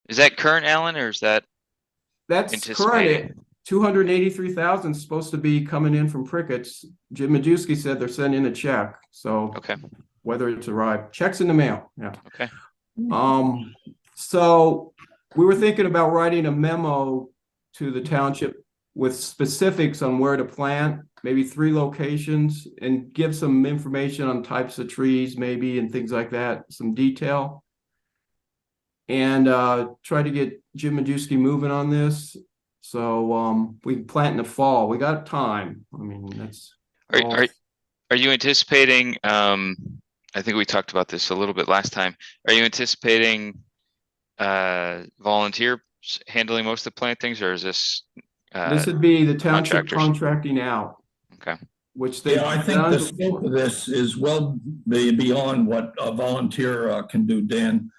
Is that current, Alan, or is that That's current at anticipating? 283,000 supposed to be coming in from Crickets. Jim Majewski said they're sending a check. So Okay. whether it's arrived, checks in the mail. Yeah. Okay. Um, so we were thinking about writing a memo to the township with specifics on where to plant, maybe 3 locations, and give some information on types of trees, maybe, and things like that, some detail. And try to get Jim Majewski moving on this. So we can plant in the fall. We got time. I mean, that's Are all. are are you anticipating, I think we talked about this a little bit last time. Are you anticipating volunteers handling most of the plantings, or is this This uh would be the township contractors? contracting out, Okay. which Yeah, they've I think done the scope before. of this is well beyond what a volunteer can do, Dan.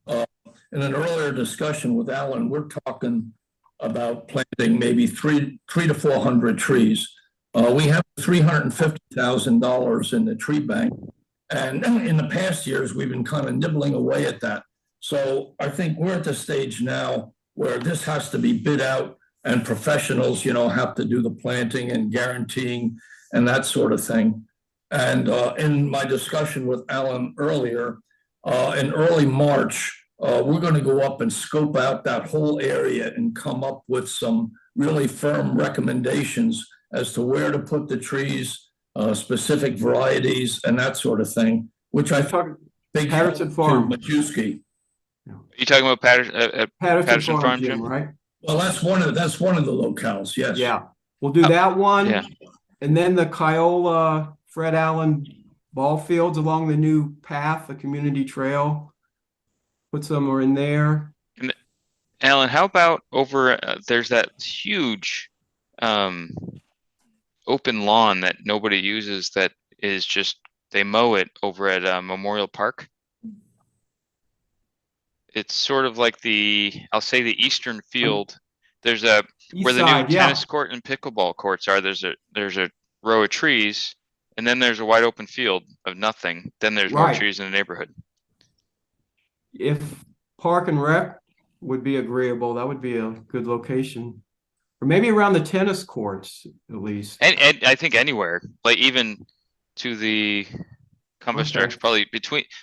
Uh, in an earlier discussion with Alan, we're talking about planting maybe three to 400 trees. We have $350,000 in the tree bank, and in the past years, we've been kind of nibbling away at that. So I think we're at the stage now where this has to be bid out, and professionals, have to do the planting and guaranteeing and that sort of thing. And in my discussion with Alan earlier, in early March, we're going to go up and scope out that whole area and come up with some really firm recommendations as to where to put the trees, specific varieties, and that sort of thing, which I You're think talking big help Patterson to Farm. Majewski. Yeah. Are you talking about Patterson Patterson Farm, Farm, Jim, Jim? right? Well, that's one of the locales. Yes. Yeah. We'll do Uh, that one. yeah. And then the Kiola Fred Allen ball fields along the new path, the community trail. Put some more in there. And Alan, how about over there's that huge um open lawn that nobody uses that is just they mow it over at Memorial Park. It's sort of like I'll say the eastern On field. There's a where east the new side, yeah. tennis court and pickleball courts are. There's a row of trees, and then there's a wide open field of nothing. Then there's more Right. trees in the neighborhood. If Park and Rec would be agreeable, that would be a good location. Or maybe around the tennis courts, at least. And I think anywhere, like even to the Compass Okay. direction, probably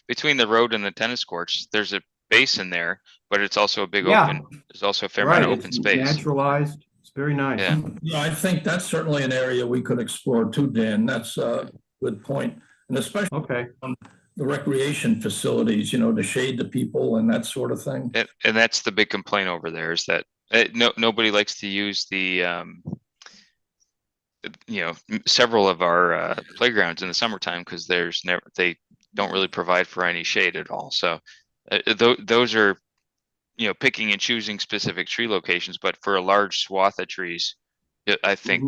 between the road and the tennis courts, there's a basin there, but it's also a big Yeah, open. There's also a fair amount right. of It's open space. naturalized. It's very nice. Yeah. Yeah, I think that's certainly an area we could explore too, Dan. That's a good point. And especially Okay. on the recreation facilities, to shade the people and that sort of thing. And that's the big complaint over there is that nobody likes to use several of our playgrounds in the summertime because they don't really provide for any shade at all. So those are picking and choosing specific tree locations, but for a large swath of trees, I think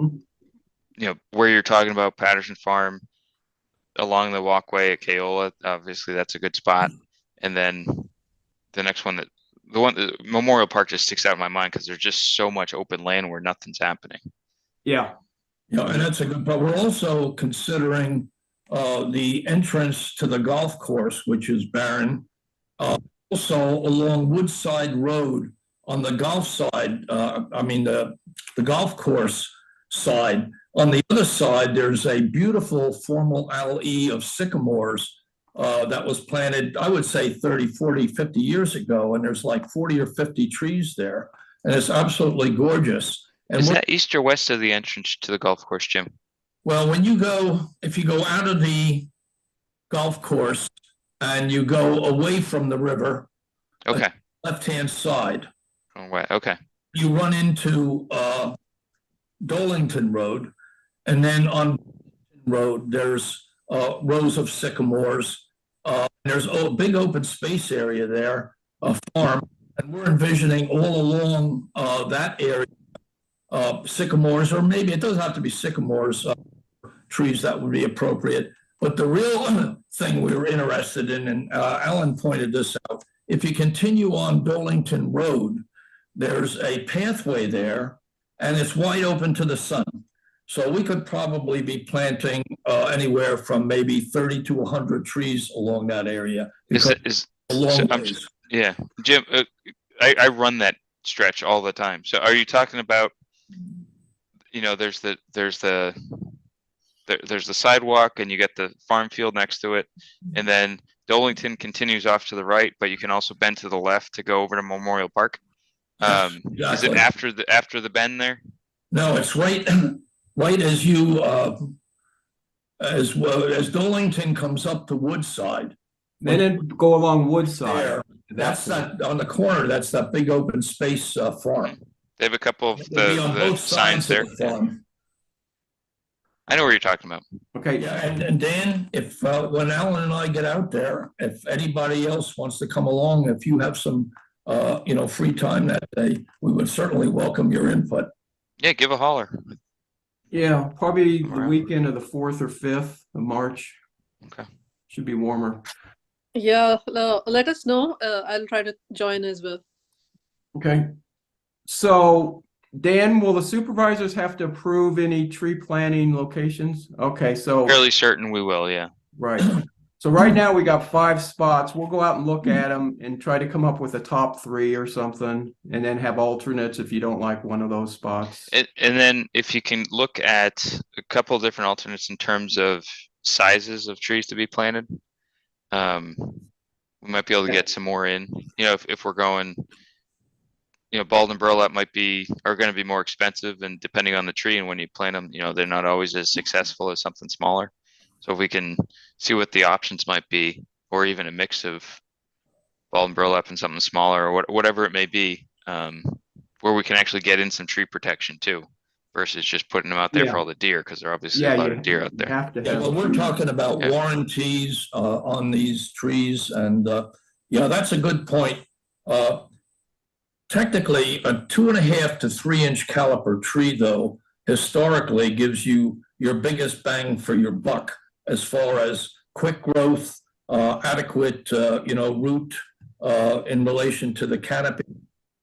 Mhm. where you're talking about Patterson Farm along the walkway at Keola, obviously that's a good spot. And then the next one the Memorial Park just sticks out in my mind because there's just so much open land where nothing's happening. Yeah. And that's a good, but we're also considering the entrance to the golf course, which is barren. Also along Woodside Road on the golf side, I mean, the golf course side. On the other side, there's a beautiful formal alley of sycamores that was planted, I would say 30, 40, 50 years ago. And there's like 40 or 50 trees there. And it's absolutely gorgeous. And Is we're that east or west of the entrance to the golf course, Jim? Well, if you go out of the golf course and you go away from the river, Okay. left-hand side, Oh, wait, okay. you run into Dolington Road, and then on Road there's rows of sycamores. There's a big open space area there, a farm, and we're envisioning all along that area sycamores, or maybe it doesn't have to be sycamores, trees that would be appropriate. But the real thing we were interested in, and Alan pointed this out, if you continue on Dolington Road, there's a pathway there and it's wide open to the sun. So we could probably be planting anywhere from maybe 30 to 100 trees along that area Is because it is it's a so long I'm ways. yeah, Jim. I run that stretch all the time. So are you talking about, there's the sidewalk and you get the farm field next to it, and then Dolington continues off to the right, but you can also bend to the left to go over to Memorial Park. Yes, Is it exactly. after the bend there? No, it's right as you, as well as Dolington comes up to Woodside. And then go along Woodside. There, that's that on the corner. That's that big open space farm. They have a couple of It'll be on the both signs sides there. of the farm. I know what you're talking about. Okay. Yeah, and Dan, if when Alan and I get out there, if anybody else wants to come along, if you have some free time that day, we would certainly welcome your input. Yeah, give a holler. Yeah, probably the Around. weekend of the 4th or 5th of March. Okay. Should be warmer. Yeah, let us know. I'll try to join as well. Okay. So, Dan, will the supervisors have to approve any tree planting locations? Okay, so Fairly certain we will, yeah. right. So right now we got 5 spots. We'll go out and look at them and try to come up with a top 3 or something, and then have alternates if you don't like one of those spots. And then if you can look at a couple of different alternates in terms of sizes of trees to be planted, we might be able to get some more in. If we're going, bald and burlap are going to be more expensive, and depending on the tree and when you plant them, they're not always as successful as something smaller. So if we can see what the options might be, or even a mix of bald and burlap and something smaller, or whatever it may be, where we can actually get in some tree protection too, versus just putting them out there for all the deer, because there are obviously a lot of deer out there. Have to Yeah, have well, we're trees. talking about warranties on these trees, and that's a good point. Technically, a 2.5 to 3 inch caliper tree, though, historically gives you your biggest bang for your buck as far as quick growth, adequate, root in relation to the canopy.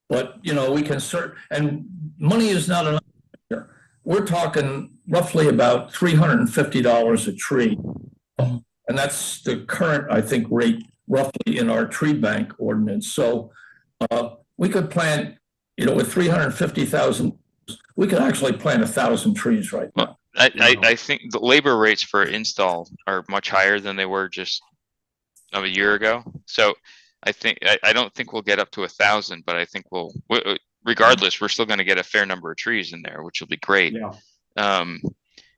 But we can and money is not enough here. We're talking roughly about $350 a tree, and that's the current, I think, rate roughly in our tree bank ordinance. So we could plant, with 350,000, we could actually plant 1,000 trees right now. I think the labor rates for install are much higher than they were just a year ago. So I don't think we'll get up to 1,000, but I think regardless, we're still going to get a fair number of trees in there, which will be great. Yeah. And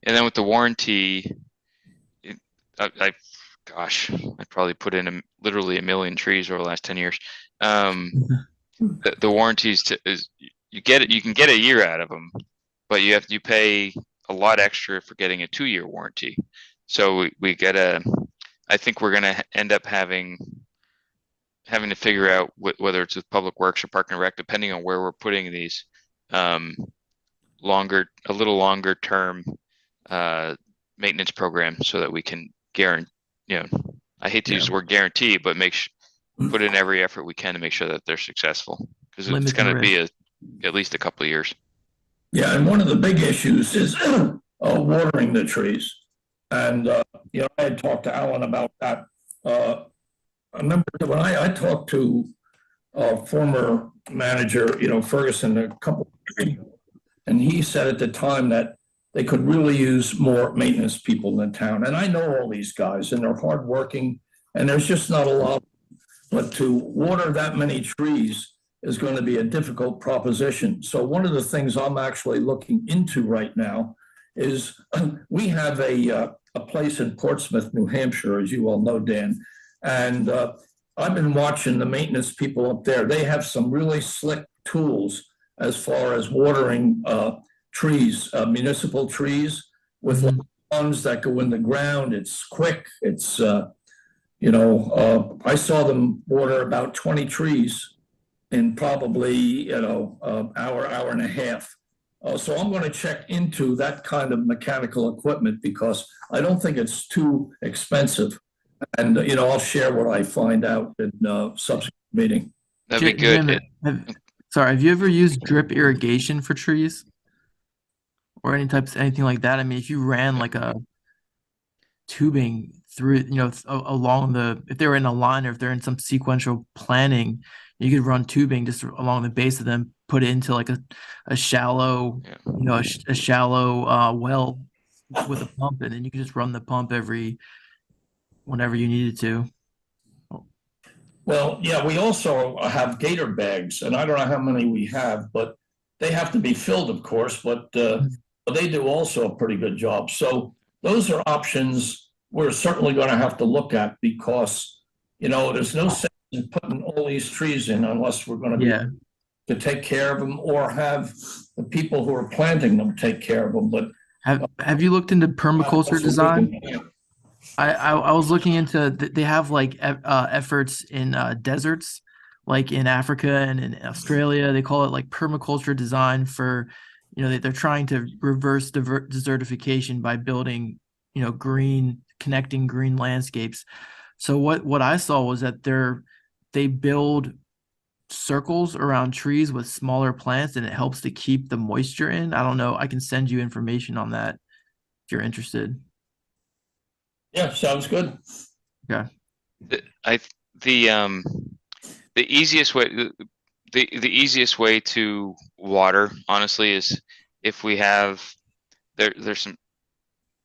then with the warranty, I probably put in literally 1 million trees over the last 10 years. The warranties you can get a year out of them, but you pay a lot extra for getting a 2-year warranty. So I think we're going to end up having to figure out whether it's with Public Works or Park and Rec, depending on where we're putting these, a little longer term maintenance program, so that we can guarantee, I hate to use the word guarantee, but put in every effort we can to make sure that they're successful, because it's going to be at least a couple of years. Yeah, and one of the big issues is watering the trees. And, I had talked to Alan about that. I remember when I talked to a former manager, Ferguson, a couple of years ago, and he said at the time that they could really use more maintenance people in the town. And I know all these guys, and they're hardworking, and there's just not a lot. But to water that many trees is going to be a difficult proposition. So one of the things I'm actually looking into right now is we have a place in Portsmouth, New Hampshire, as you all know, Dan. And I've been watching the maintenance people up there. They have some really slick tools as far as watering trees, municipal trees, with lawns that go in the ground. It's quick. It's, I saw them water about 20 trees in probably, hour and a half. So I'm going to check into that kind of mechanical equipment, because I don't think it's too expensive. And, I'll share what I find out in subsequent meeting. That'd be good. Have you ever used drip irrigation for trees? Or anything like that? I mean, if you ran like tubing through, along if they're in a line or if they're in some sequential planning, you could run tubing just along the base of them, put it into like a shallow, Yeah. a shallow well with a pump, and then you can just run the pump whenever you needed to. Well, yeah, we also have gator bags, and I don't know how many we have, but they have to be filled, of course, but they do also a pretty good job. So those are options we're certainly going to have to look at because, there's no sense in putting all these trees in unless we're going to be Yeah. to take care of them or have the people who are planting them take care of them. But Have you looked into permaculture design? I was looking into they have like efforts in deserts, like in Africa and in Australia. They call it like permaculture design for, they're trying to reverse desertification by building, connecting green landscapes. So what I saw was that they build circles around trees with smaller plants, and it helps to keep the moisture in. I don't know. I can send you information on that if you're interested. Yeah, sounds good. Yeah. The easiest way the easiest way to water, honestly, is if we have there's some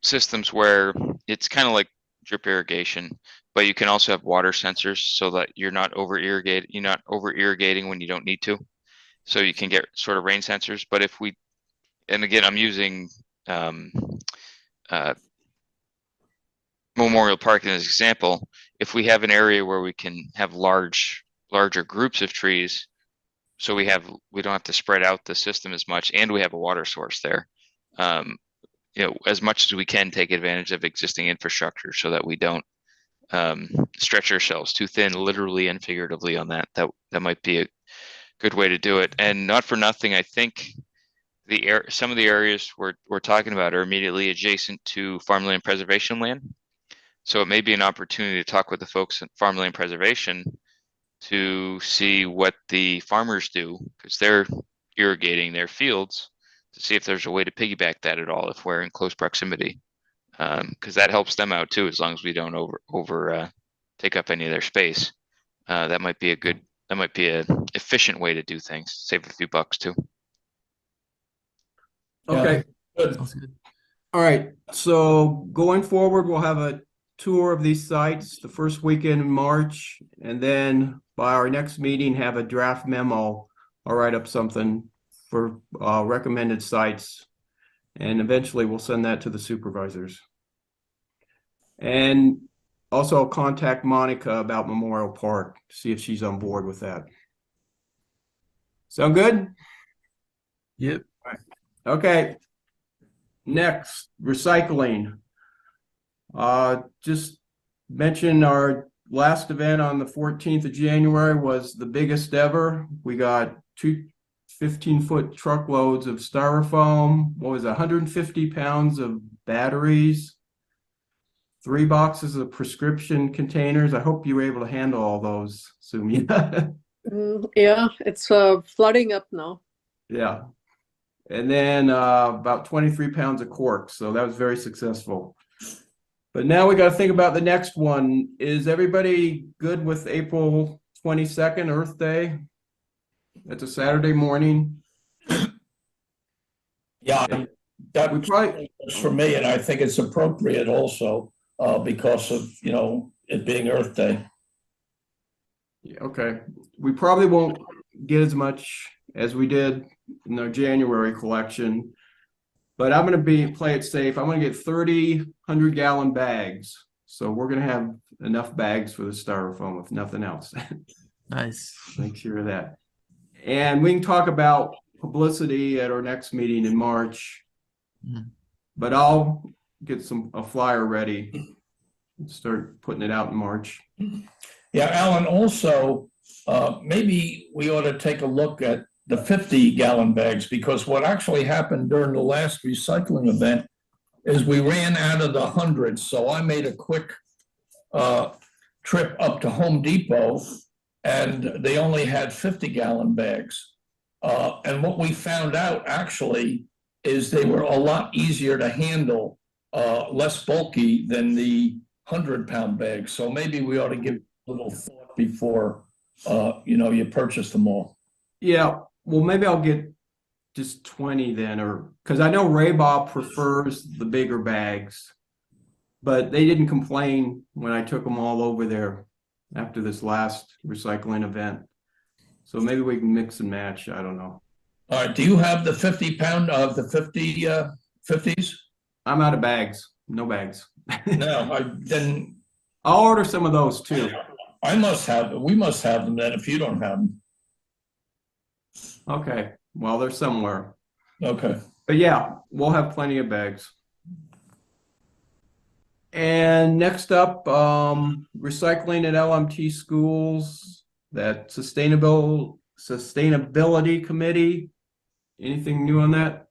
systems where it's kind of like drip irrigation, but you can also have water sensors so that you're not over irrigating when you don't need to. So you can get sort of rain sensors. But and again, I'm using Memorial Park as an example. If we have an area where we can have larger groups of trees, so we don't have to spread out the system as much, and we have a water source there. As much as we can take advantage of existing infrastructure so that we don't stretch ourselves too thin, literally and figuratively on that. That might be a good way to do it. And not for nothing, I think some of the areas we're talking about are immediately adjacent to farmland preservation land. So it may be an opportunity to talk with the folks at farmland preservation to see what the farmers do, because they're irrigating their fields, to see if there's a way to piggyback that at all if we're in close proximity, because that helps them out too, as long as we don't over take up any of their space. That might be a efficient way to do things, save a few bucks too. Okay. Good. All right. So going forward, we'll have a tour of these sites the first weekend in March, and then by our next meeting, have a draft memo. I'll write up something for recommended sites, and eventually we'll send that to the supervisors. And also I'll contact Monica about Memorial Park, see if she's on board with that. Sound good? Yep. Okay. Next, recycling. Just mention our last event on the 14th of January was the biggest ever. We got 2 15-foot truckloads of styrofoam. What was it, 150 pounds of batteries, 3 boxes of prescription containers. I hope you were able to handle all those, Sumi. Yeah, it's flooding up now. Yeah. And then about 23 pounds of corks. So that was very successful. But now we got to think about the next one. Is everybody good with April 22nd, Earth Day? That's a Saturday morning. Yeah, that We probably, works for me, and I think it's appropriate also because of, it being Earth Day. okay. We probably won't get as much as we did in our January collection, but I'm going to play it safe. I'm going to get 30 100-gallon bags. So we're going to have enough bags for the styrofoam, if nothing else. Nice. Make sure of that. And we can talk about publicity at our next meeting in March. But I'll get a flyer ready and start putting it out in March. Yeah, Alan, also, maybe we ought to take a look at the 50-gallon bags, because what actually happened during the last recycling event is we ran out of the hundreds. So I made a quick trip up to Home Depot, and they only had 50-gallon bags. And what we found out actually is they were a lot easier to handle less bulky than the 100-pound bags. So maybe we ought to give a little thought before, you purchase them all. Yeah, well, maybe I'll get just 20 then, or because I know Raybob prefers the bigger bags, but they didn't complain when I took them all over there after this last recycling event. So maybe we can mix and match. I don't know. All right, do you have the 50-pound of the 50s? I'm out of bags. No bags. No, then I'll order some of those too. we must have them then if you don't have them. Okay. Well, they're somewhere. Okay. But yeah, we'll have plenty of bags. And next up, recycling at LMT schools, that sustainability committee. Anything new on that?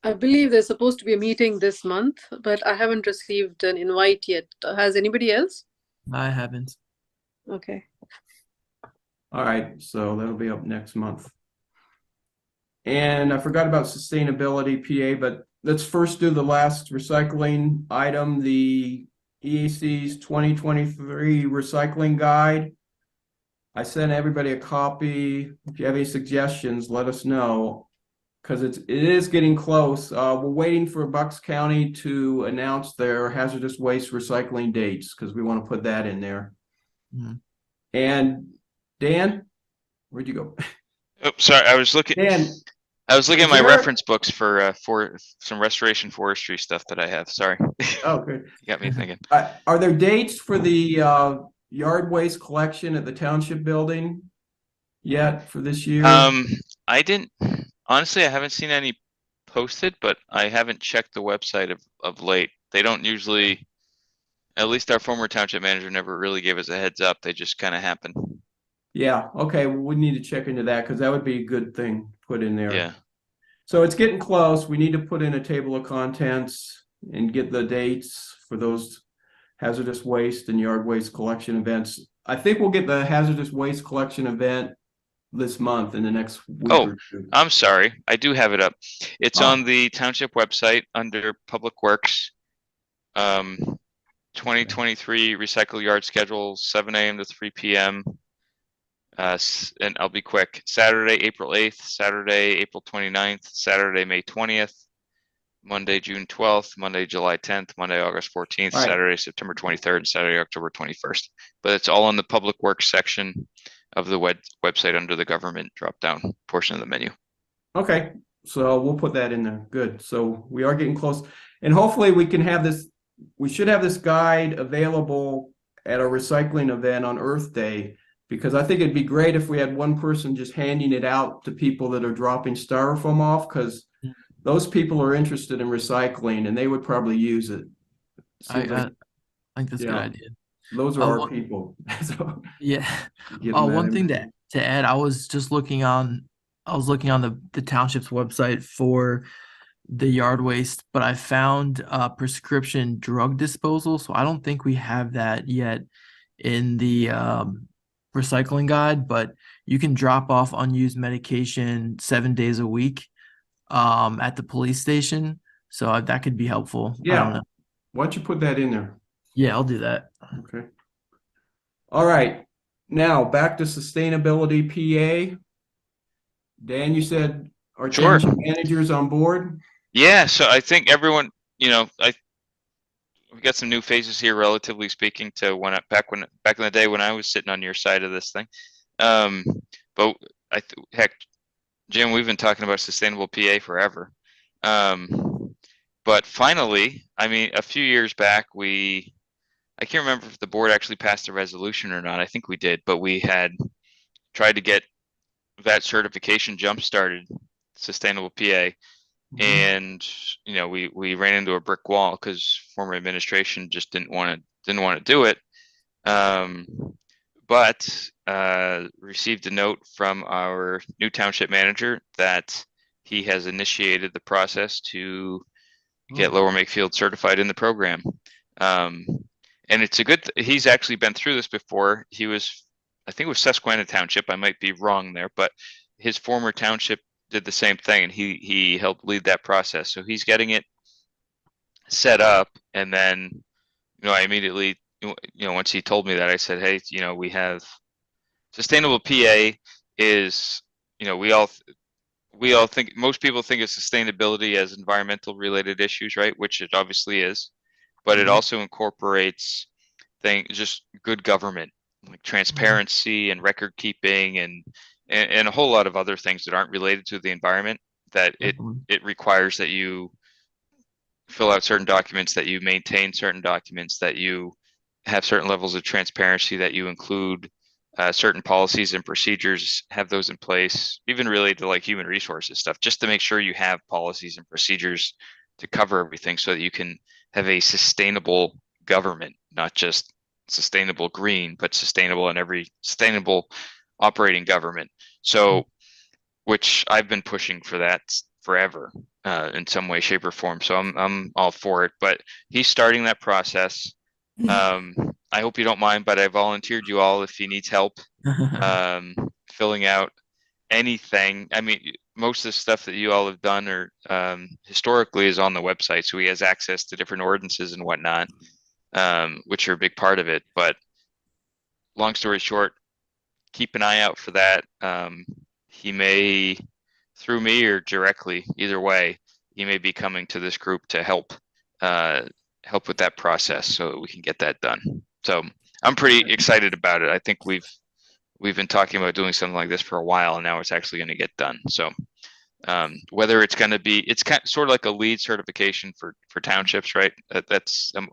I believe there's supposed to be a meeting this month, but I haven't received an invite yet. Has anybody else? I haven't. Okay. All right, so that'll be up next month. And I forgot about sustainability PA, but let's first do the last recycling item, the EAC's 2023 recycling guide. I sent everybody a copy. If you have any suggestions, let us know, because it is getting close. We're waiting for Bucks County to announce their hazardous waste recycling dates, because we want to put that in there. Mhm. And Dan, where'd you go? Oh, sorry, I was looking Dan, at my is there- reference books for some restoration forestry stuff that I have. Sorry. oh, good. You got me thinking. Are there dates for the yard waste collection at the township building yet for this year? I didn't honestly, I haven't seen any posted, but I haven't checked the website of late. They don't usually, at least our former township manager never really gave us a heads up. They just kind of happen. Yeah, okay, well, we need to check into that because that would be a good thing to put in there. Yeah. So it's getting close. We need to put in a table of contents and get the dates for those hazardous waste and yard waste collection events. I think we'll get the hazardous waste collection event this month in the next week Oh, or two. I'm sorry. I do have it up. It's Oh. on the township website under Public Works. 2023 recycle yard schedule, 7 a.m. to 3 p.m. And I'll be quick. Saturday, April 8th, Saturday, April 29th, Saturday, May 20th, Monday, June 12th, Monday, July 10th, Monday, August 14th, All right. Saturday, September 23rd, Saturday, October 21st. But it's all in the Public Works section of the website under the government drop-down portion of the menu. Okay, so we'll put that in there. Good. So we are getting close. And hopefully we can have this, we should have this guide available at a recycling event on Earth Day, because I think it'd be great if we had one person just handing it out to people that are dropping styrofoam off, because those people are interested in recycling and they would probably use it. I Seems like think that's a good Yeah. idea. those are Oh, our what- people. So Yeah. give them that One thing information. to add, I was looking on the township's website for the yard waste, but I found prescription drug disposal. So I don't think we have that yet in the recycling guide, but you can drop off unused medication 7 days a week at the police station. So that could be helpful. I Yeah. don't know. Why don't you put that in there? Yeah, I'll do that. Okay. All right. Now back to sustainability PA. Dan, you said our Sure. township manager's on board? Yeah, so I think everyone, we got some new faces here, relatively speaking, to back in the day when I was sitting on your side of this thing. But heck, Jim, we've been talking about sustainable PA forever. But finally, I mean, a few years back, I can't remember if the board actually passed a resolution or not. I think we did, but we had tried to get that certification jump started, sustainable PA. And we ran into a brick wall because former administration just didn't want to do it. But received a note from our new township manager that he has initiated the process to get Lower Makefield certified in the program. And it's he's actually been through this before. I think it was Susquehanna Township. I might be wrong there, but his former township did the same thing, and he helped lead that process. So he's getting it set up, and then, I immediately, once he told me that, I said, hey, we have sustainable PA is, we all think, most people think of sustainability as environmental related issues, right? Which it obviously is, but it Mhm. also incorporates just good government, like transparency and record keeping, and a whole lot of other things that aren't related to the environment, that Definitely. it requires that you fill out certain documents, that you maintain certain documents, that you have certain levels of transparency, that you include certain policies and procedures, have those in place, even related to like human resources stuff, just to make sure you have policies and procedures to cover everything so that you can have a sustainable government, not just sustainable green, but sustainable in every sustainable operating government. So, which I've been pushing for that forever, in some way, shape, or form. So I'm all for it. But he's starting that process. I hope you don't mind, but I volunteered you all if he needs help filling out anything. I mean, most of the stuff that you all have done or historically is on the website, so he has access to different ordinances and whatnot, which are a big part of it. But long story short, keep an eye out for that. He may, through me or directly, either way, he may be coming to this group to help with that process so that we can get that done. So I'm pretty excited about it. I think we've been talking about doing something like this for a while, and now it's actually going to get done. So whether it's going to be, it's sort of like a lead certification for townships, right? That's I'm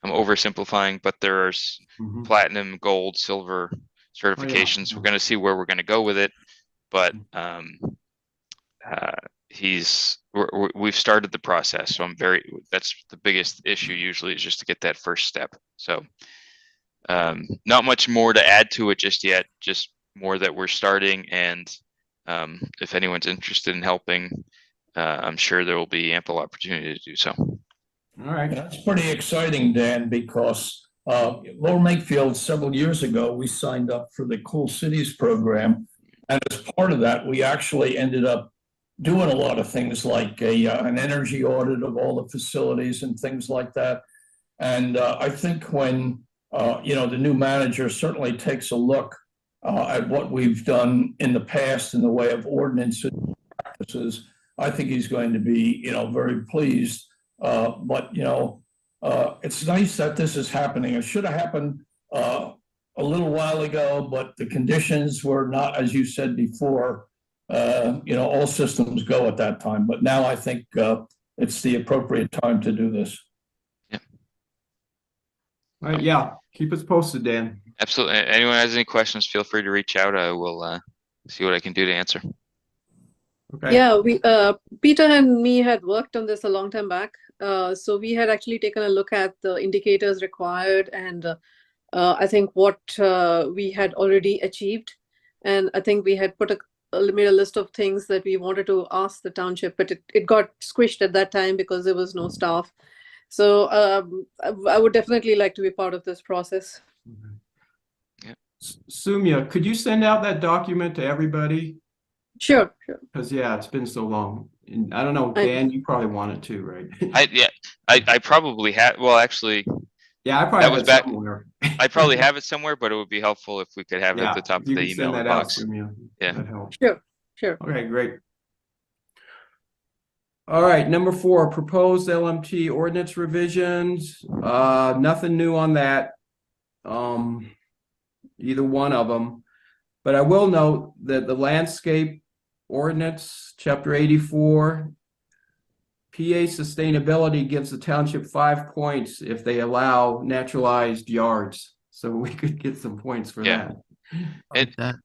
oversimplifying, but there's Mhm. platinum, gold, silver certifications. We're going to see where we're going to go with it, but we've started the process, so that's the biggest issue usually, is just to get that first step. So not much more to add to it just yet, just more that we're starting, and if anyone's interested in helping, I'm sure there will be ample opportunity to do so. All right. That's pretty exciting, Dan, because Lower Makefield, several years ago, we signed up for the Cool Cities program. And as part of that, we actually ended up doing a lot of things like an energy audit of all the facilities and things like that. And I think when, the new manager certainly takes a look at what we've done in the past in the way of ordinances, practices, I think he's going to be, very pleased. But it's nice that this is happening. It should have happened a little while ago, but the conditions were not, as you said before, all systems go at that time. But now I think it's the appropriate time to do this. All right. Yeah. Keep us posted, Dan. Absolutely. Anyone has any questions, feel free to reach out. I will see what I can do to answer. Okay. Yeah, we Peter and me had worked on this a long time back. So we had actually taken a look at the indicators required, and I think what we had already achieved. And I think we had made a list of things that we wanted to ask the township, but it got squished at that time because there was no staff. So I would definitely like to be part of this process. Sumya, could you send out that document to everybody? Sure. Because yeah, it's been so long. And I don't know, I- Dan, you probably want it too, right? I probably have. Well, actually, Yeah, I probably that have was it back. somewhere. I probably have it somewhere, but it would be helpful if we could have it at Yeah, the top if of you the could send email that out, box. Sumya, Yeah. that helps. Sure. Okay, great. All right, number 4, proposed LMT ordinance revisions. Nothing new on that. Either one of them. But I will note that the landscape ordinance, chapter 84, PA sustainability gives the township 5 points if they allow naturalized yards. So we could get some points for Yeah. that.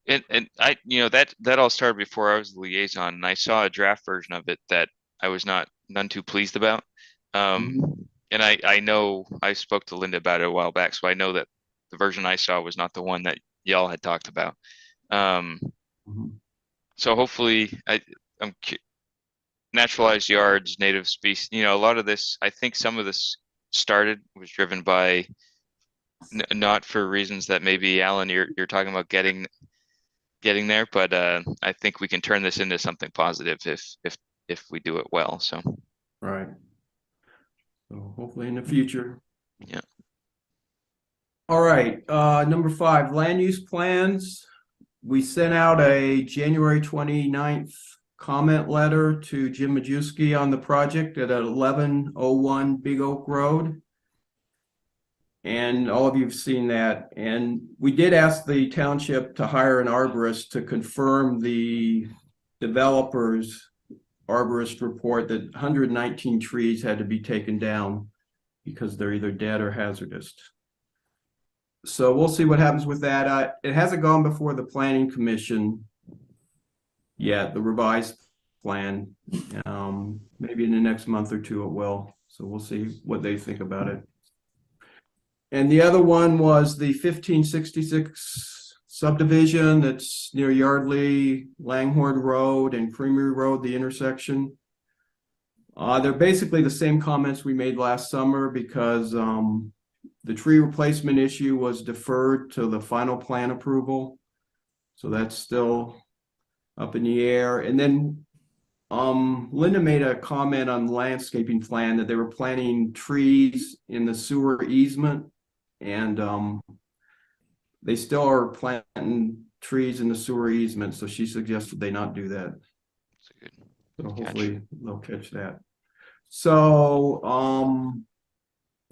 And I, that all started before I was the liaison, and I saw a draft version of it that I was none too pleased about. And I know I spoke to Linda about it a while back, so I know that the version I saw was not the one that y'all had talked about. So hopefully, I'm naturalized yards, native species. A lot of this, I think some of this was driven by not for reasons that maybe Alan you're talking about getting there, but I think we can turn this into something positive if we do it well. So Right. So hopefully in the future. Yeah. All right, number 5, land use plans. We sent out a January 29th comment letter to Jim Majewski on the project at 1101 Big Oak Road. And all of you have seen that. And we did ask the township to hire an arborist to confirm the developer's arborist report that 119 trees had to be taken down because they're either dead or hazardous. So we'll see what happens with that. It hasn't gone before the planning commission yet, the revised plan. Maybe in the next month or two it will. So we'll see what they think about it. And the other one was the 1566 subdivision that's near Yardley, Langhorne Road and Creamery Road, the intersection. They're basically the same comments we made last summer because the tree replacement issue was deferred to the final plan approval. So that's still up in the air. And then Linda made a comment on the landscaping plan that they were planting trees in the sewer easement. And they still are planting trees in the sewer easement. So she suggested they not do that. That's a good So catch. hopefully they'll catch that. So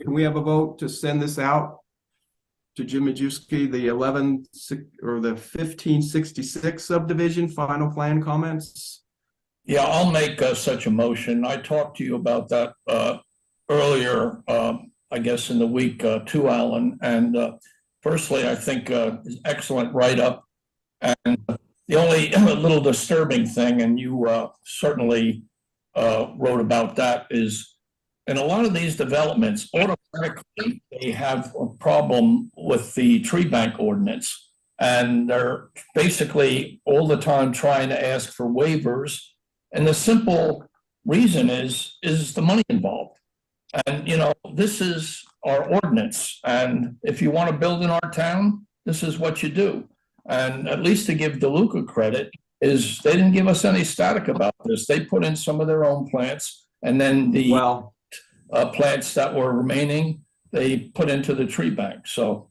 can we have a vote to send this out to Jim Majewski, the 1566 subdivision final plan comments? Yeah, I'll make such a motion. I talked to you about that earlier, I guess in the week too, Alan. And firstly, I think excellent write-up. And the only little disturbing thing, and you certainly wrote about that, is in a lot of these developments, automatically they have a problem with the tree bank ordinance. And they're basically all the time trying to ask for waivers. And the simple reason is the money involved. And, you know, this is our ordinance. And if you want to build in our town, this is what you do. And at least to give DeLuca credit is they didn't give us any static about this. They put in some of their own plants, and then the plants that were remaining, they put into the tree bank. So,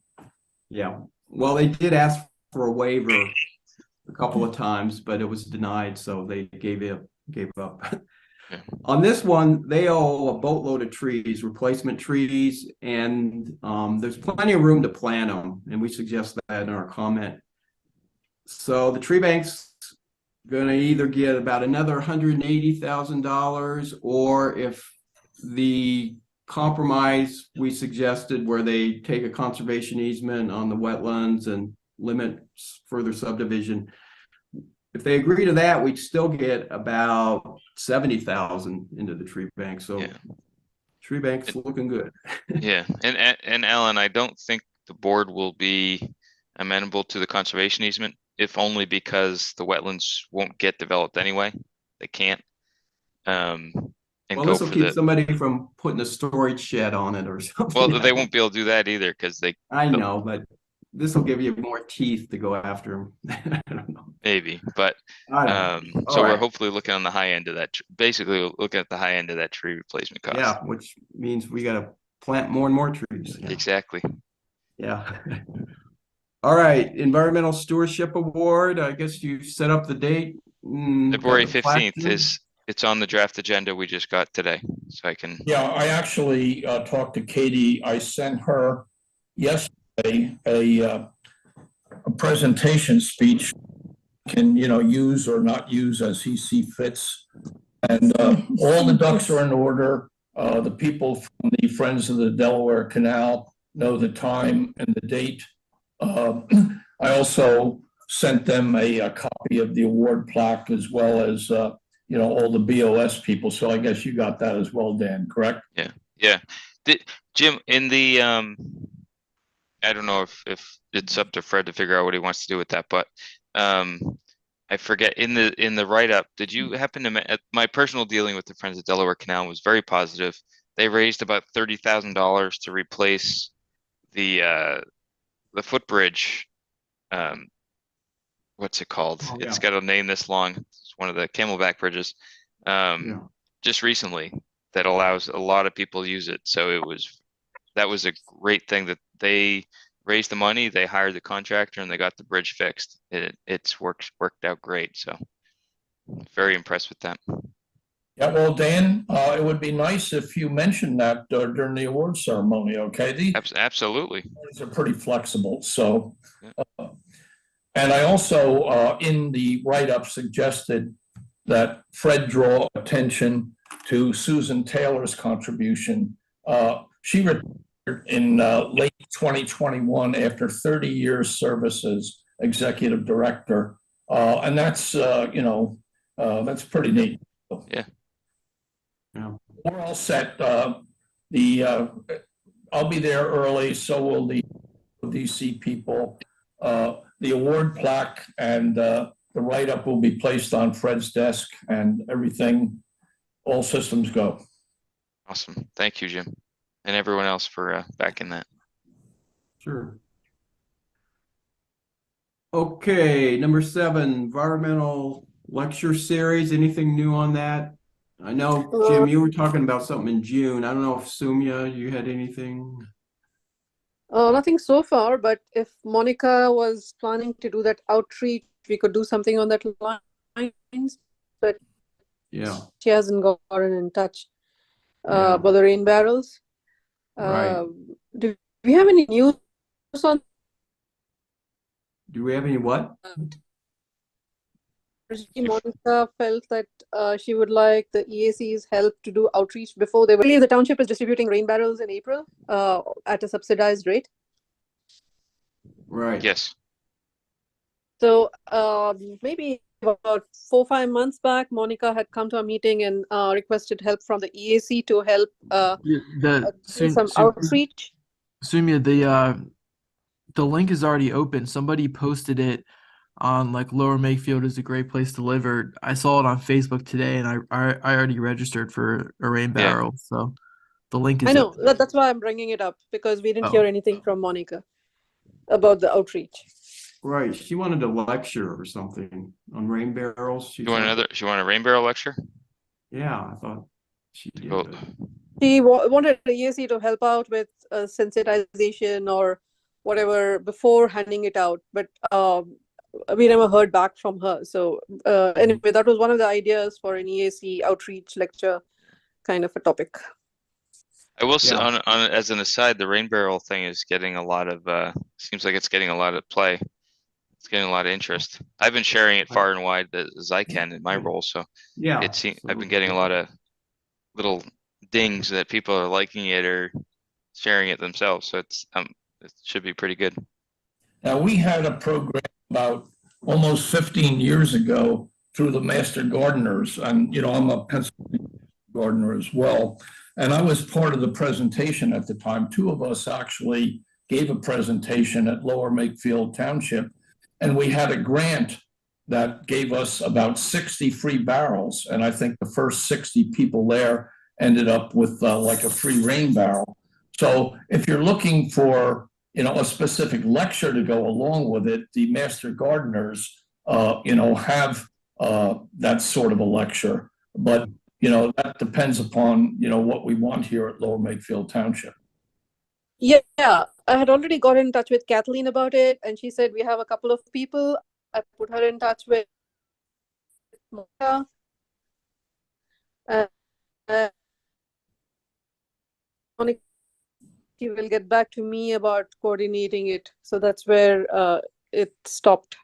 yeah, well, they did ask for a waiver a couple of times, but it was denied, so they gave up. Yeah. On this one, they owe a boatload of trees, replacement trees, and there's plenty of room to plant them, and we suggest that in our comment. So the tree bank's going to either get about another $180,000, or if the compromise we suggested where they take a conservation easement on the wetlands and limit further subdivision, if they agree to that, we'd still get about 70,000 into the tree bank. So Yeah. Tree bank's looking good. Yeah, and Alan, I don't think the board will be amenable to the conservation easement, if only because the wetlands won't get developed anyway. They can't. And Well, go this will for keep the somebody from putting a storage shed on it or something. well, they won't be able to do that either because they I know, but this will give you more teeth to go after them. I don't know. maybe, but I don't know. so All we're right. hopefully looking on the high end of that. Basically, looking at the high end of that tree replacement cost. Yeah, which means we got to plant more and more trees. Yeah. Exactly. Yeah. All right. Environmental Stewardship Award. I guess you set up the date. February got the plaque 15th in? it's on the draft agenda we just got today, so I can. yeah, I actually talked to Katie. I sent her yesterday a presentation speech, can, you know, use or not use as he sees fits. And all the ducks are in order. The people from the Friends of the Delaware Canal know the time and the date. I also sent them a copy of the award plaque, as well as you know, all the BOS people. So I guess you got that as well, Dan, correct? Yeah. Jim, in the I don't know if it's up to Fred to figure out what he wants to do with that, but I forget in the write-up, did you happen to my personal dealing with the Friends of Delaware Canal was very positive. They raised about $30,000 to replace the footbridge. What's it called? Oh, It's yeah. got a name this long. It's one of the Camelback bridges. Yeah. Just recently that allows a lot of people to use it. So that was a great thing that they raised the money, they hired the contractor, and they got the bridge fixed. It's worked out great. So very impressed with that. Yeah, well, Dan, it would be nice if you mentioned that during the award ceremony, okay? These Absolutely. awards are pretty flexible, so. Yeah. And I also, in the write-up, suggested that Fred draw attention to Susan Taylor's contribution. She retired in late 2021 after 30 years service as executive director. And that's, that's pretty neat. Yeah. Yeah. We're all set. I'll be there early, so will the DC people. The award plaque and the write-up will be placed on Fred's desk, and everything, all systems go. Awesome. Thank you, Jim, and everyone else for backing that. Sure. Okay, number 7, environmental lecture series. Anything new on that? I know, Jim, you were talking about something in June. I don't know if Sumya, you had anything? Nothing so far, but if Monica was planning to do that outreach, we could do something on that lines, but Yeah, she hasn't gotten in touch. Yeah. About the rain barrels. Right. Do we have any news on do we have any what? Monica felt that she would like the EAC's help to do outreach before they. I believe the township is distributing rain barrels in April at a subsidized rate. Right. Yes. So maybe about 4 or 5 months back, Monica had come to a meeting and requested help from the EAC to help do some outreach. Sumya, the link is already open. Somebody posted it on like Lower Makefield is a great place to live. Or I saw it on Facebook today, and I already registered for a rain barrel. So the link is. I know that's why I'm bringing it up, because we didn't hear anything from Monica about the outreach. Right. She wanted a lecture or something on rain barrels. You want a rain barrel lecture? Yeah, I thought she did. Cool. But... She wanted the EAC to help out with sensitization or whatever before handing it out, but we never heard back from her. So anyway, that was one of the ideas for an EAC outreach lecture kind of a topic. I will say, on as an aside, the rain barrel thing is getting a lot of seems like it's getting a lot of play. It's getting a lot of interest. I've been sharing it far and wide as I can in my role. So yeah, I've been getting a lot of little dings that people are liking it or sharing it themselves. So it should be pretty good. Now, we had a program about almost 15 years ago through the Master Gardeners, and I'm a Pennsylvania gardener as well. And I was part of the presentation at the time. 2 of us actually gave a presentation at Lower Makefield Township, and we had a grant that gave us about 60 free barrels. And I think the first 60 people there ended up with like a free rain barrel. So if you're looking for, a specific lecture to go along with it, the Master Gardeners, have that sort of a lecture. But that depends upon, what we want here at Lower Makefield Township. Yeah, I had already got in touch with Kathleen about it, and she said we have a couple of people. I put her in touch with Monica. Monica will get back to me about coordinating it. So that's where it stopped.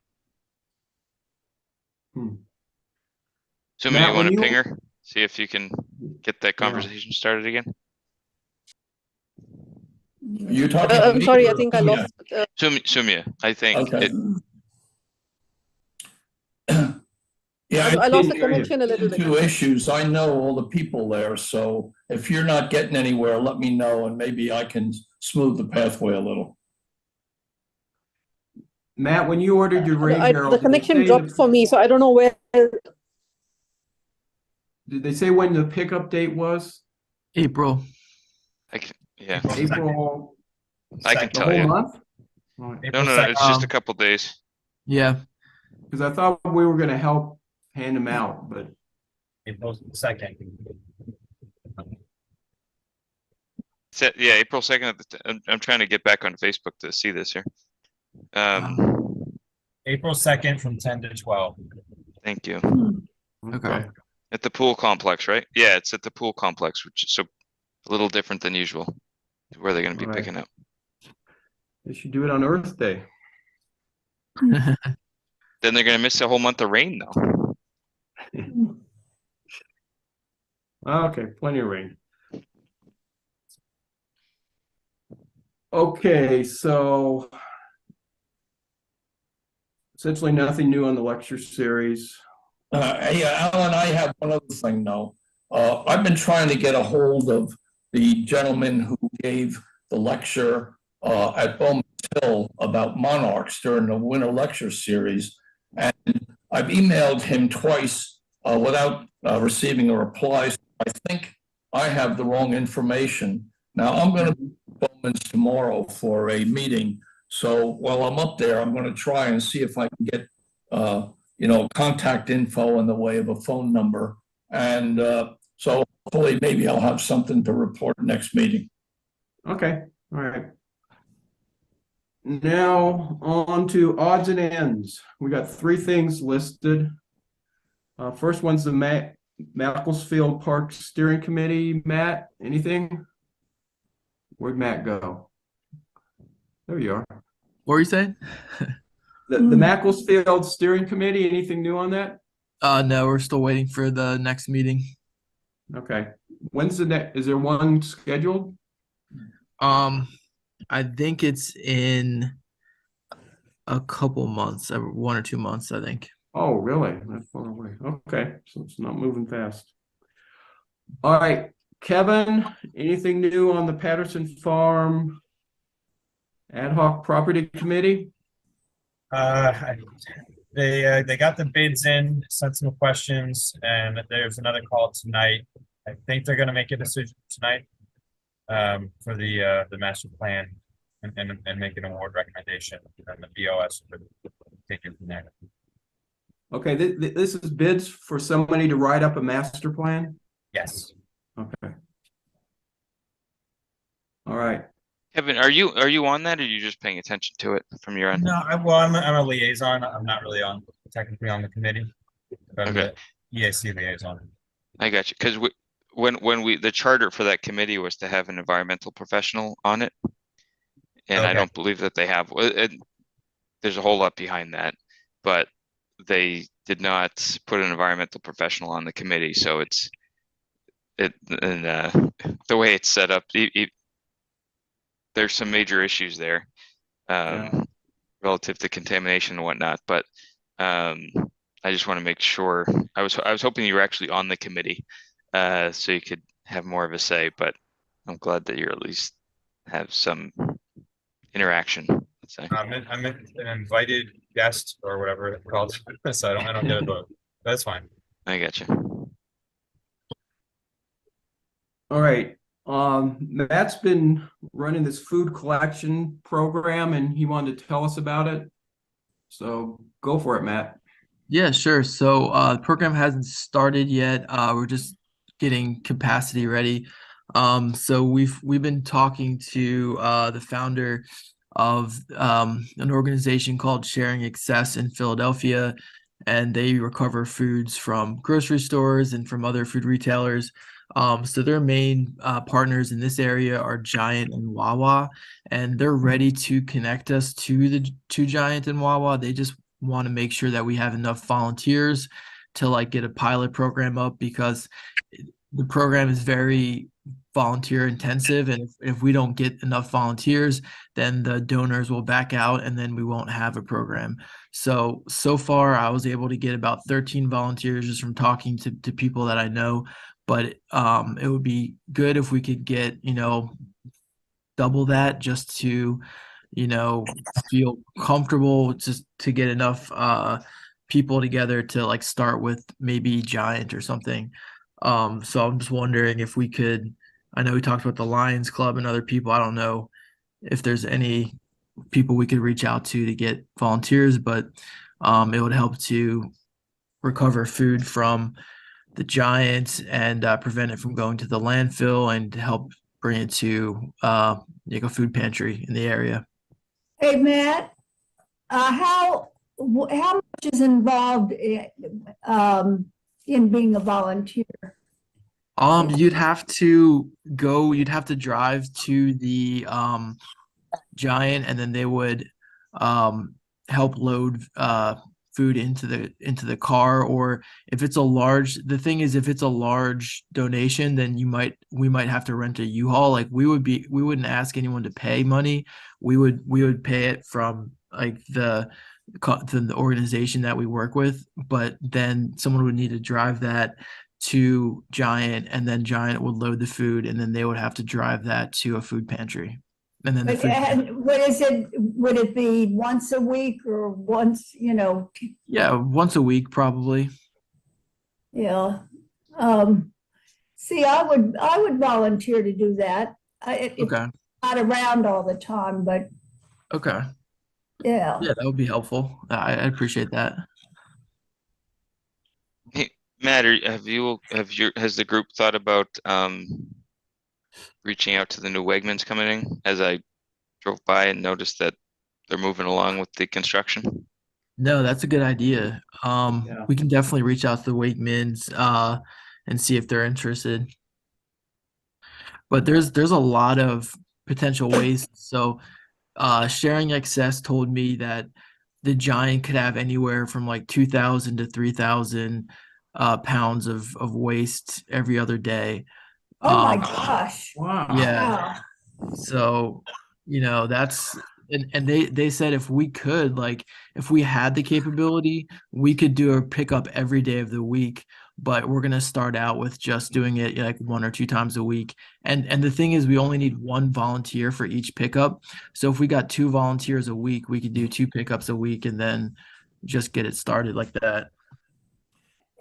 So maybe you want to ping her, see if you can get that conversation started again. You're talking I'm sorry, I think I lost. Sumya, I think. Okay. Yeah, I lost the connection a little bit. 2 issues. I know all the people there, so if you're not getting anywhere, let me know, and maybe I can smooth the pathway a little. Matt, when you ordered your rain barrel, the connection dropped for me, so I don't know where. Did they say when the pickup date was? April. Yeah. April. I can tell you. The whole month? No, it's just a couple days. Yeah. Because I thought we were going to help hand them out, but April 2nd. Yeah, April 2nd. I'm trying to get back on Facebook to see this here. April 2nd from 10 to 12. Thank you. Okay. At the pool complex, right? Yeah, it's at the pool complex, which is so a little different than usual. Where they're going to be All right. picking up. They should do it on Earth Day. Then they're going to miss a whole month of rain, though. Okay, plenty of rain. Okay, so essentially nothing new on the lecture series. Yeah, Alan, I have one other thing though. I've been trying to get a hold of the gentleman who gave the lecture at Bowman Hill about monarchs during the winter lecture series. And I've emailed him twice without receiving a reply. So I think I have the wrong information. Now I'm going to be at Bowman's tomorrow for a meeting. So while I'm up there, I'm going to try and see if I can get contact info in the way of a phone number. And so hopefully maybe I'll have something to report next meeting. Okay, all right. Now on to odds and ends. We got 3 things listed. First one's the Makefield Park Steering Committee. Matt, anything? Where'd Matt go? There you are. What were you saying? The Makefield Steering Committee, anything new on that? No, we're still waiting for the next meeting. Okay. When's the next? Is there one scheduled? I think it's in a couple months, 1 or 2 months, I think. Oh, really? That far away. Okay, so it's not moving fast. All right, Kevin, anything new on the Patterson Farm Ad Hoc Property Committee? They got the bids in, sent some questions, and there's another call tonight. I think they're going to make a decision tonight for the master plan and make an award recommendation, and the BOS will take it from there. Okay, this is bids for somebody to write up a master plan? Yes. Okay. All right. Kevin, are you on that, or are you just paying attention to it from your end? No, I'm a liaison. I'm not really technically on the committee, but I'm Okay. the EAC liaison. I got you. Because when the charter for that committee was to have an environmental professional on it, and I Okay. don't believe that they have. There's a whole lot behind that, but they did not put an environmental professional on the committee, so the way it's set up, there's some major issues there, relative to contamination and whatnot. But I just want to make sure. I was hoping you were actually on the committee, so you could have more of a say. But I'm glad that you at least have some interaction. Let's say. I'm an invited guest or whatever it's called, so I don't get a vote. That's fine. I got you. All right. Matt's been running this food collection program and he wanted to tell us about it. So go for it, Matt. Yeah, sure. So the program hasn't started yet. We're just getting capacity ready. So we've been talking to the founder of an organization called Sharing Access in Philadelphia, and they recover foods from grocery stores and from other food retailers. So their main partners in this area are Giant and Wawa, and they're ready to connect us to Giant and Wawa. They just want to make sure that we have enough volunteers to like get a pilot program up, because the program is very volunteer intensive, and if we don't get enough volunteers, then the donors will back out and then we won't have a program. So far I was able to get about 13 volunteers just from talking to people that I know, but it would be good if we could get double that, just to feel comfortable, just to get enough people together to like start with maybe Giant or something. So I'm just wondering if we could, I know we talked about the Lions Club and other people. I don't know if there's any people we could reach out to get volunteers, but it would help to recover food from the Giants and prevent it from going to the landfill, and to help bring it to like a food pantry in the area. Hey, Matt, how much is involved in being a volunteer? You'd have to drive to the Giant, and then they would help load food into the car. Or if it's a large, the thing is, if it's a large donation, then we might have to rent a U-Haul. Like we wouldn't ask anyone to pay money. We would pay it from like the organization that we work with, but then someone would need to drive that to Giant, and then Giant would load the food, and then they would have to drive that to a food pantry. And then the food And what is it? Would it be once a week or once, yeah, once a week probably. Yeah. See, I would volunteer to do that. It's Okay. not around all the time, but Okay. yeah. Yeah, that would be helpful. I appreciate that. Hey, Matt, has the group thought about reaching out to the new Wegmans coming in? As I drove by and noticed that they're moving along with the construction. No, that's a good idea. Yeah. We can definitely reach out to the Wakeman's and see if they're interested. But there's a lot of potential waste. So Sharing Excess told me that the Giant could have anywhere from like 2,000 to 3,000 pounds of waste every other day. Oh my Um, gosh. Wow. yeah. Wow. So, that's and they said if we could, like if we had the capability, we could do a pickup every day of the week, but we're gonna start out with just doing it like 1 or 2 times a week. And the thing is we only need one volunteer for each pickup. So if we got 2 volunteers a week, we could do 2 pickups a week and then just get it started like that.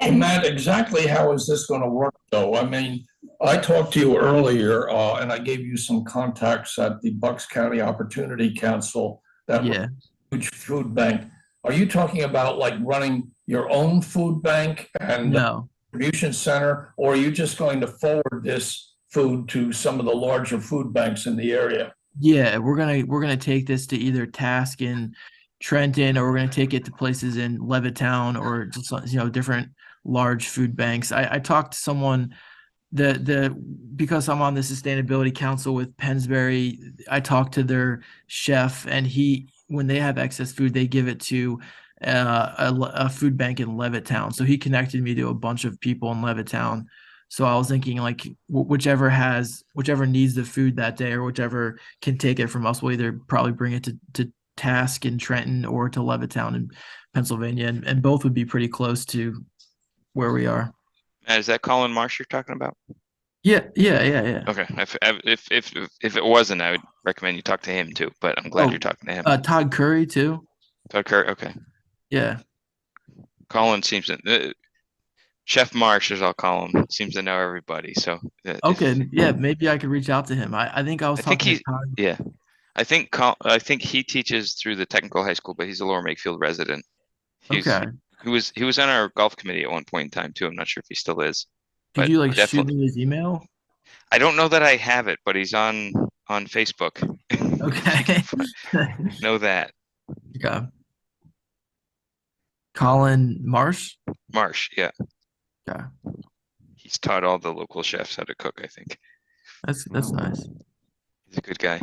And Matt, exactly how is this going to work, though? I mean, I talked to you earlier, and I gave you some contacts at the Bucks County Opportunity Council that Yeah. huge food bank. Are you talking about like running your own food bank and No. distribution center, or are you just going to forward this food to some of the larger food banks in the area? Yeah, we're gonna take this to either Task in Trenton, or we're gonna take it to places in Levittown, or just different large food banks. I talked to someone the because I'm on the sustainability council with Pennsbury. I talked to their chef, and when they have excess food, they give it to a food bank in Levittown. So he connected me to a bunch of people in Levittown. So I was thinking like whichever needs the food that day, or whichever can take it from us, will either probably bring it to Task in Trenton or to Levittown in Pennsylvania, and both would be pretty close to where we are. Matt, is that Colin Marsh you're talking about? Yeah. Okay. If it wasn't, I would recommend you talk to him too. But I'm glad you're talking to him. Todd Curry too. Todd Curry. Okay. Yeah. Colin seems to Chef Marsh, as I'll call him, seems to know everybody. So Okay. Yeah. Maybe I could reach out to him. I think I was I think talking to Todd. yeah. I think he teaches through the technical high school, but he's a Lower Makefield resident. Okay. He was on our golf committee at one point in time too. I'm not sure if he still is. Could But you like shoot definitely, me his email? I don't know that I have it, but he's on Facebook. Okay. Know that. Okay. Colin Marsh. Marsh, yeah. Okay. He's taught all the local chefs how to cook, I think. That's nice. He's a good guy.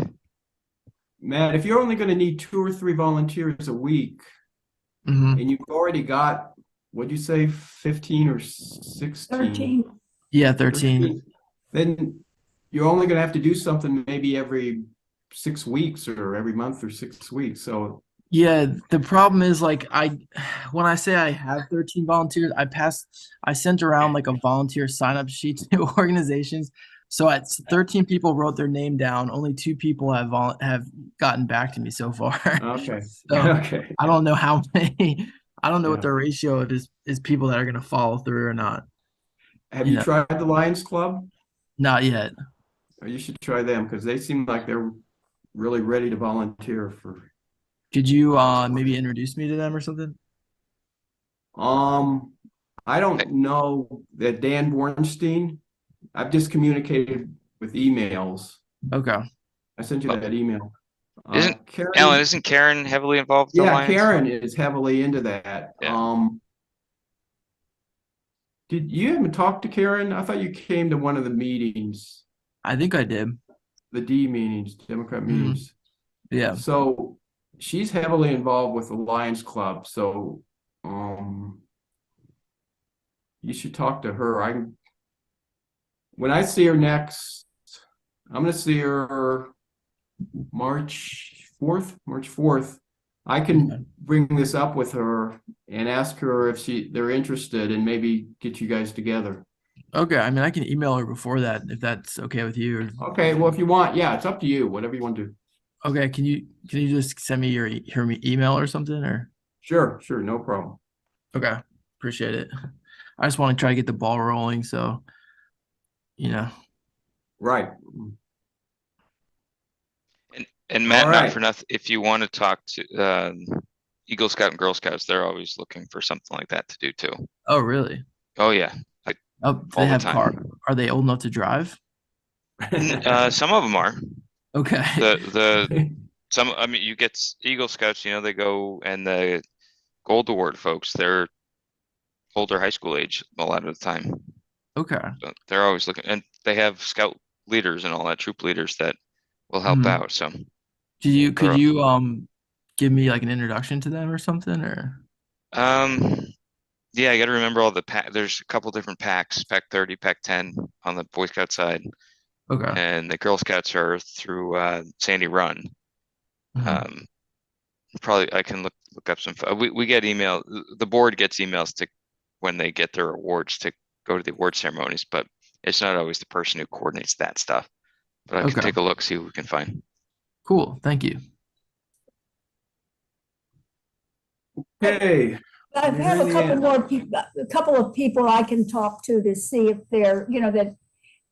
Matt, if you're only going to need 2 or 3 volunteers a week, Hmm. and you've already got, what'd you say, 15 or 16? 13. Yeah, 13. Then you're only going to have to do something maybe every 6 weeks or every month or 6 weeks. So Yeah, the problem is like when I say I have 13 volunteers, I sent around like a volunteer sign up sheet to organizations. So 13 people wrote their name down. Only 2 people have gotten back to me so far. okay, So okay. I don't know how many. I don't know what Yeah. the ratio of is people that are going to follow through or not. Have You you know. tried the Lions Club? Not yet. You should try them because they seem like they're really ready to volunteer for. Could you maybe introduce me to them or something? I don't know that Dan Bornstein. I've just communicated with emails. Okay. I sent you that email. Isn't Karen, Alan, isn't Karen heavily involved with the yeah, Lions? Karen is heavily into that. Yeah. Did you even talk to Karen? I thought you came to one of the meetings, I think I did. the D meetings, Democrat meetings. Yeah. So she's heavily involved with the Lions Club. So you should talk to her. When I see her next, I'm gonna see her March 4th. I can bring this up with her and ask her if they're interested and maybe get you guys together. Okay. I mean, I can email her before that if that's okay with you. Okay, well, if you want, yeah, it's up to you, whatever you want to do. Okay. Can you just send me her email or something or? Sure, no problem. Okay. Appreciate it. I just want to try to get the ball rolling. So, Right. And Matt, All not right. for nothing, if you want to talk to Eagle Scout and Girl Scouts, they're always looking for something like that to do too. Oh, really? Oh yeah, like Oh, do they all the have time. car? Are they old enough to drive? Some of them are. Okay. I mean, you get Eagle Scouts, they go, and the Gold Award folks, they're older high school age a lot of the time. Okay. So they're always looking, and they have scout leaders and all that, troop leaders that will help out. So could you give me like an introduction to them or something or? yeah, I got to remember all the there's a couple different packs, pack 30, pack 10 on the Boy Scout side. Okay. And the Girl Scouts are through Sandy Run. Mhm. Probably I can look up some. We get email. The board gets emails to when they get their awards to go to the award ceremonies, but it's not always the person who coordinates that stuff. But I can Okay. take a look, see what we can find. Cool. Thank you. Okay. I have a couple more people, a couple of people I can talk to see if they're,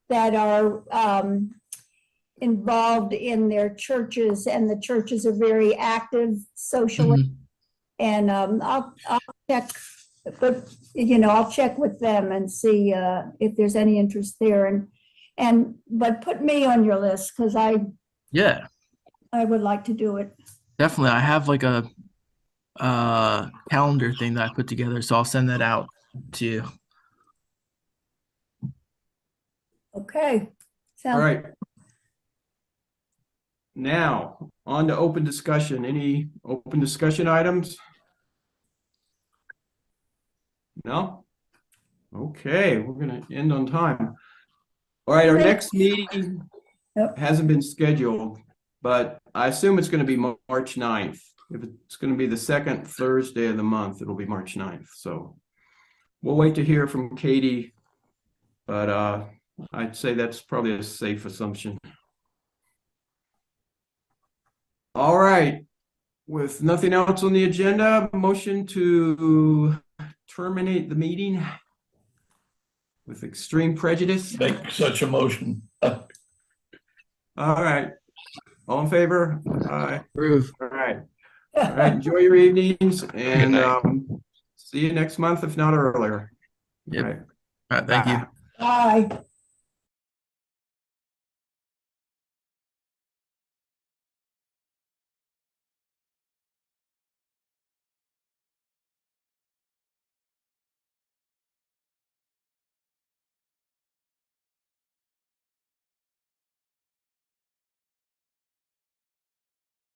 that are involved in their churches, and the churches are very active socially. Mhm. And I'll check, but I'll check with them and see if there's any interest there. But put me on your list because Yeah, I would like to do it. definitely. I have like a calendar thing that I put together, so I'll send that out to you. Okay. All right. Now, on to open discussion. Any open discussion items? No? Okay, we're going to end on time. All right, our next meeting hasn't been scheduled, but I assume it's going to be March 9th. If it's going to be the second Thursday of the month, it'll be March 9th. So we'll wait to hear from Katie, but I'd say that's probably a safe assumption. All right, with nothing else on the agenda, motion to terminate the meeting with extreme prejudice. Make such a motion. All right, all in favor? Aye. Approve. All right. All right, enjoy your evenings and night. see you next month, if not earlier. Yep. All right. All right. Thank you. Bye.